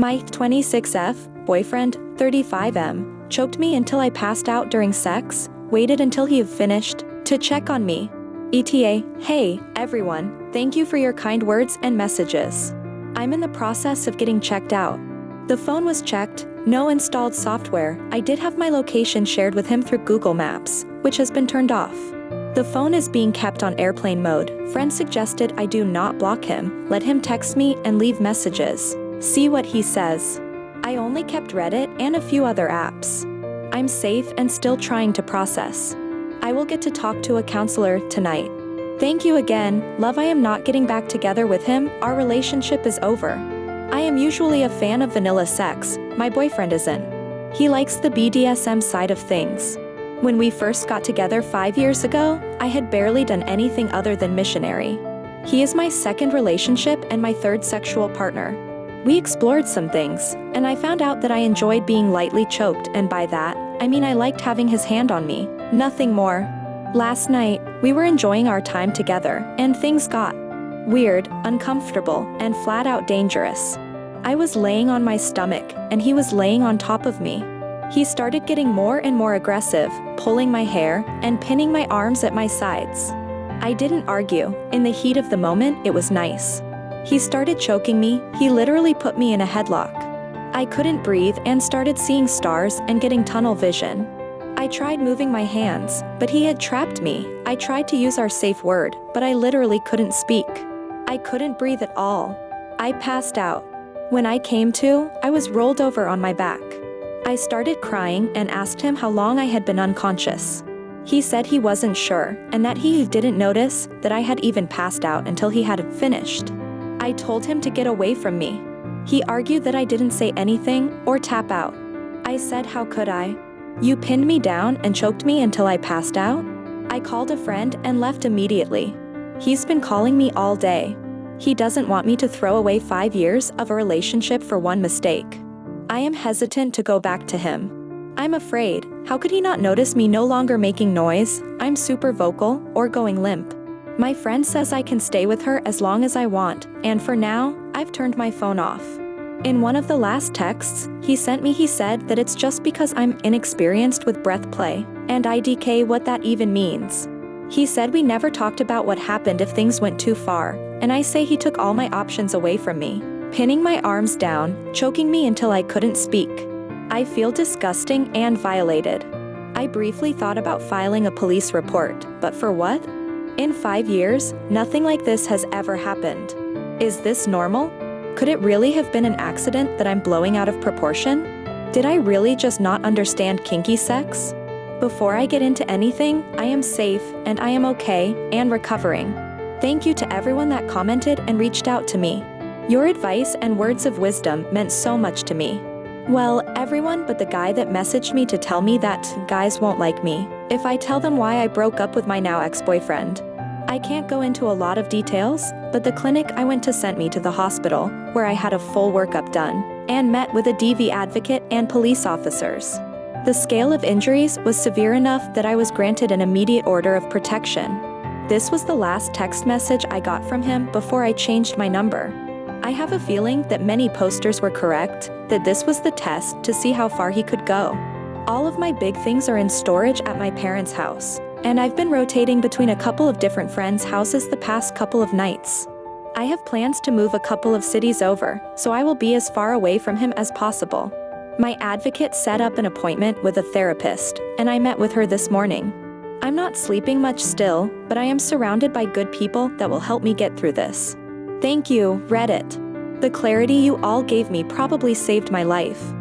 My 26F boyfriend, 35M, choked me until I passed out during sex, waited until he had finished to check on me. ETA, hey, everyone, thank you for your kind words and messages. I'm in the process of getting checked out. The phone was checked, no installed software. I did have my location shared with him through Google Maps, which has been turned off. The phone is being kept on airplane mode. Friends suggested I do not block him, let him text me and leave messages. See what he says. I only kept Reddit and a few other apps. I'm safe and still trying to process. I will get to talk to a counselor tonight. Thank you again, love. I am not getting back together with him, our relationship is over. I am usually a fan of vanilla sex, my boyfriend isn't. He likes the BDSM side of things. When we first got together 5 years ago, I had barely done anything other than missionary. He is my second relationship and my third sexual partner. We explored some things, and I found out that I enjoyed being lightly choked, and by that, I mean I liked having his hand on me, nothing more. Last night, we were enjoying our time together, and things got weird, uncomfortable, and flat out dangerous. I was laying on my stomach, and he was laying on top of me. He started getting more and more aggressive, pulling my hair, and pinning my arms at my sides. I didn't argue. In the heat of the moment, it was nice. He started choking me. He literally put me in a headlock. I couldn't breathe and started seeing stars and getting tunnel vision. I tried moving my hands, but he had trapped me. I tried to use our safe word, but I literally couldn't speak. I couldn't breathe at all. I passed out. When I came to, I was rolled over on my back. I started crying and asked him how long I had been unconscious. He said he wasn't sure, and that he didn't notice that I had even passed out until he had finished. I told him to get away from me. He argued that I didn't say anything or tap out. I said, how could I? You pinned me down and choked me until I passed out? I called a friend and left immediately. He's been calling me all day. He doesn't want me to throw away 5 years of a relationship for one mistake. I am hesitant to go back to him. I'm afraid, how could he not notice me no longer making noise, I'm super vocal, or going limp? My friend says I can stay with her as long as I want, and for now, I've turned my phone off. In one of the last texts he sent me, he said that it's just because I'm inexperienced with breath play, and IDK what that even means. He said we never talked about what happened if things went too far, and I say he took all my options away from me, pinning my arms down, choking me until I couldn't speak. I feel disgusting and violated. I briefly thought about filing a police report, but for what? In 5 years, nothing like this has ever happened. Is this normal? Could it really have been an accident that I'm blowing out of proportion? Did I really just not understand kinky sex? Before I get into anything, I am safe, and I am okay, and recovering. Thank you to everyone that commented and reached out to me. Your advice and words of wisdom meant so much to me. Well, everyone but the guy that messaged me to tell me that guys won't like me if I tell them why I broke up with my now ex-boyfriend. I can't go into a lot of details, but the clinic I went to sent me to the hospital, where I had a full workup done, and met with a DV advocate and police officers. The scale of injuries was severe enough that I was granted an immediate order of protection. This was the last text message I got from him before I changed my number. I have a feeling that many posters were correct, that this was the test to see how far he could go. All of my big things are in storage at my parents' house, and I've been rotating between a couple of different friends' houses the past couple of nights. I have plans to move a couple of cities over, so I will be as far away from him as possible. My advocate set up an appointment with a therapist, and I met with her this morning. I'm not sleeping much still, but I am surrounded by good people that will help me get through this. Thank you, Reddit. The clarity you all gave me probably saved my life.